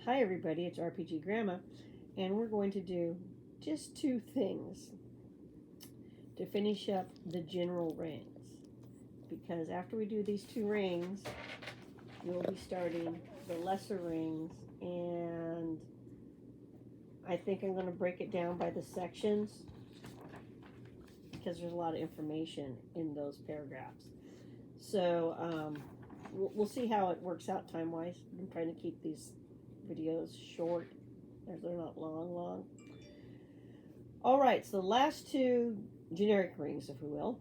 Hi everybody, it's RPG Grandma, and we're going to do just two things to finish up the general rings. Because after we do these two rings, we'll be starting the lesser rings, and I think I'm going to break it down by the sections because there's a lot of information in those paragraphs. So we'll see how it works out time-wise. I'm trying to keep these videos short as they're not long. All right, so the last two generic rings, if we will,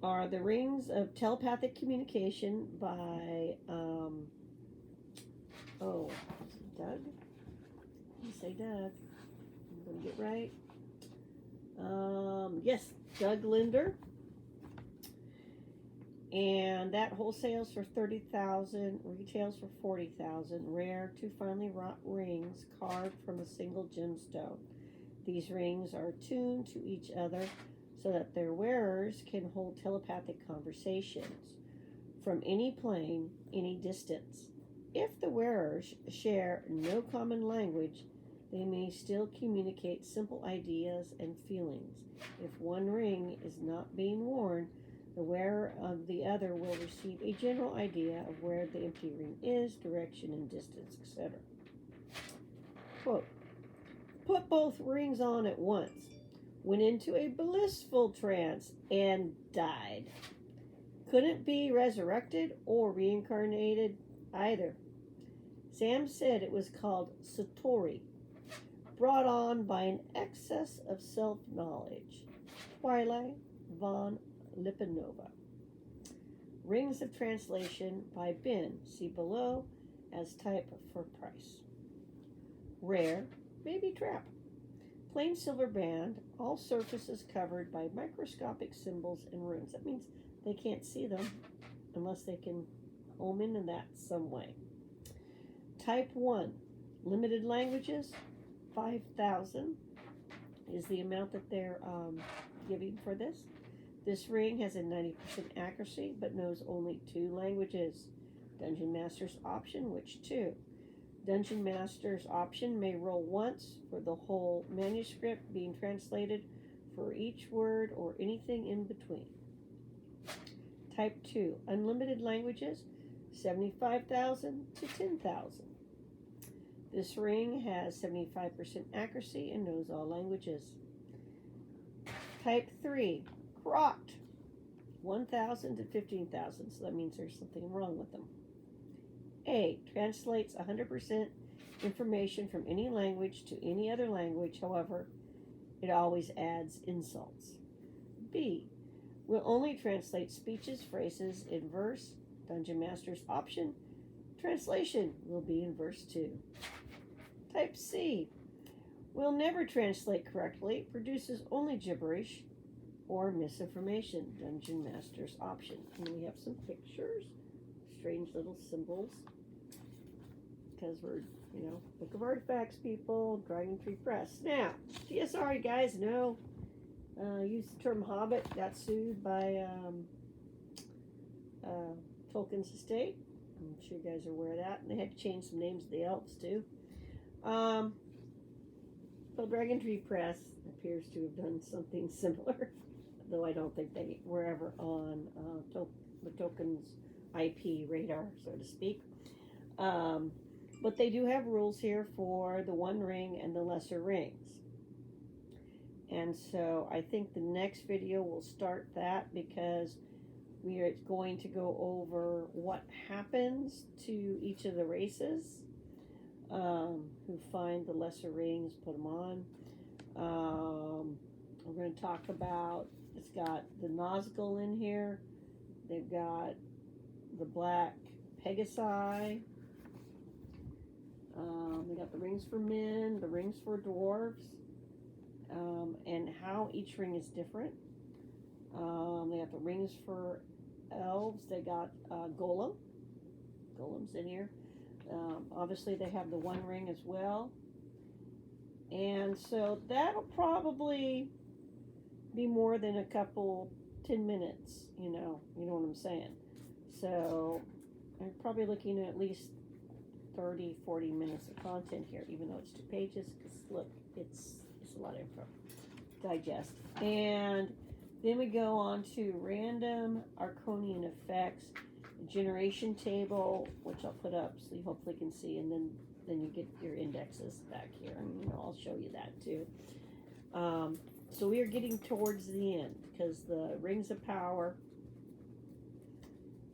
are the rings of telepathic communication by, Doug? You say Doug. I'm going to get right. Yes, Doug Linder. And that wholesales for $30,000, retails for $40,000. Rare, two finely wrought rings carved from a single gemstone. These rings are tuned to each other so that their wearers can hold telepathic conversations from any plane, any distance. If the wearers share no common language, they may still communicate simple ideas and feelings. If one ring is not being worn, the wearer of the other will receive a general idea of where the empty ring is, direction and distance, etc. Quote, put both rings on at once, went into a blissful trance, and died. Couldn't be resurrected or reincarnated either. Sam said it was called Satori, brought on by an excess of self-knowledge. Twilight von Lipanova. Rings of Translation by Ben. See below as type for price. Rare, baby trap. Plain silver band, all surfaces covered by microscopic symbols and runes. That means they can't see them unless they can home into that some way. Type 1, limited languages, 5,000 is the amount that they're giving for this. This ring has a 90% accuracy, but knows only 2 languages. Dungeon Master's option, which 2? Dungeon Master's option may roll once for the whole manuscript being translated for each word or anything in between. Type 2, unlimited languages, 75,000 to 10,000. This ring has 75% accuracy and knows all languages. Type 3, cropped, 1,000 to 15,000, so that means there's something wrong with them. A, translates 100% information from any language to any other language, however, it always adds insults. B, will only translate speeches, phrases in verse. Dungeon Master's option, translation will be in verse 2. Type C, will never translate correctly, produces only gibberish or misinformation. Dungeon Master's option. And we have some pictures, strange little symbols, because we're, Book of Artifacts people, Dragon Tree Press. Now, GSR, you guys know, used the term Hobbit, got sued by Tolkien's estate. I'm sure you guys are aware of that. And they had to change some names of the elves, too. Well, Dragon Tree Press appears to have done something similar, though I don't think they were ever on the Tolkien's IP radar, so to speak. But they do have rules here for the One Ring and the lesser rings. And so I think the next video will start that, because we are going to go over what happens to each of the races who find the lesser rings, put them on. We're going to talk about, it's got the Nazgul in here. They've got the Black Pegasi. They got the rings for men, the rings for dwarves, and how each ring is different. They got the rings for elves. They got golems in here. Obviously, they have the One Ring as well. And so that'll probably be more than a couple, 10 minutes, you know what I'm saying. So I'm probably looking at least 30, 40 minutes of content here, even though it's 2 pages, because look, it's a lot of info to digest. And then we go on to random Arconian effects, generation table, which I'll put up so you hopefully can see, and then you get your indexes back here, and I'll show you that too. So we are getting towards the end, because the Rings of Power,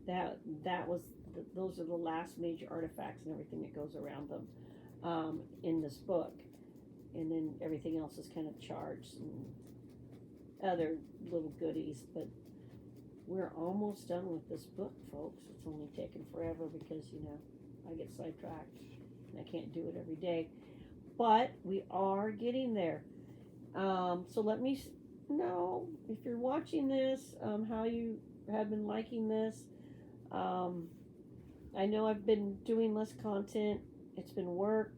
that was those are the last major artifacts and everything that goes around them in this book, and then everything else is kind of charged and other little goodies. But we're almost done with this book, folks. It's only taken forever because I get sidetracked and I can't do it every day, but we are getting there. So let me know if you're watching this, how you have been liking this. I know I've been doing less content. It's been work.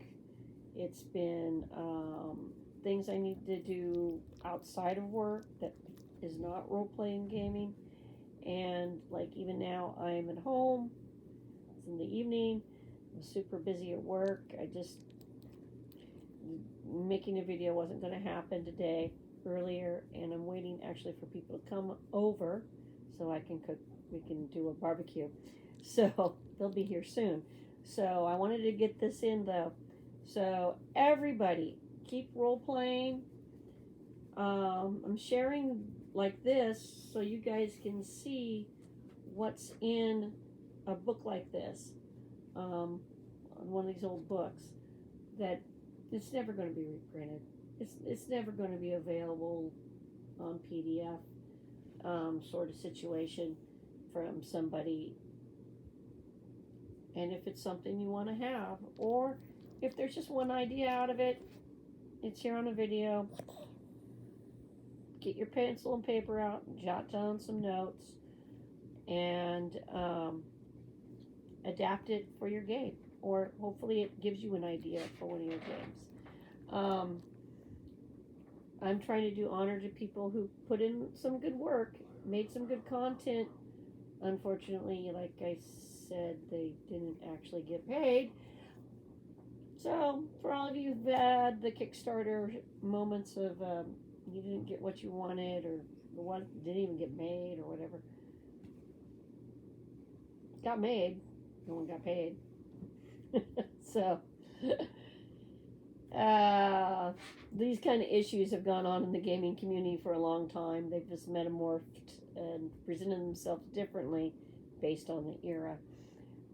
It's been things I need to do outside of work that is not role-playing gaming. And like even now, I'm at home. It's in the evening. I'm super busy at work. Making a video wasn't going to happen today earlier, and I'm waiting actually for people to come over so I can cook. We can do a barbecue. So they'll be here soon. So I wanted to get this in though. So everybody keep role playing. I'm sharing like this so you guys can see what's in a book like this, one of these old books, that it's never going to be reprinted. It's never going to be available on PDF, sort of situation from somebody. And if it's something you want to have, or if there's just one idea out of it, it's here on a video. Get your pencil and paper out, and jot down some notes, and adapt it for your game. Or hopefully it gives you an idea for one of your games. I'm trying to do honor to people who put in some good work, made some good content. Unfortunately, like I said, they didn't actually get paid. So for all of you who've had the Kickstarter moments of you didn't get what you wanted, or the one didn't even get made, or whatever, got made, no one got paid. So these kind of issues have gone on in the gaming community for a long time. They've just metamorphed and presented themselves differently based on the era.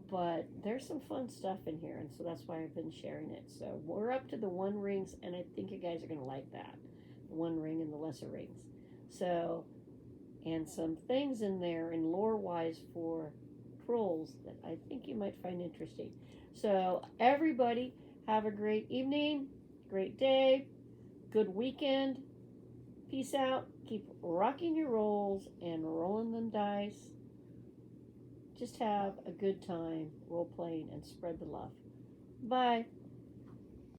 But there's some fun stuff in here, and so that's why I've been sharing it. So we're up to the One Rings, and I think you guys are going to like that. The One Ring and the Lesser Rings. So, and some things in there in lore-wise for trolls that I think you might find interesting. So everybody, have a great evening, great day, good weekend. Peace out. Keep rocking your rolls and rolling them dice. Just have a good time role-playing and spread the love. Bye.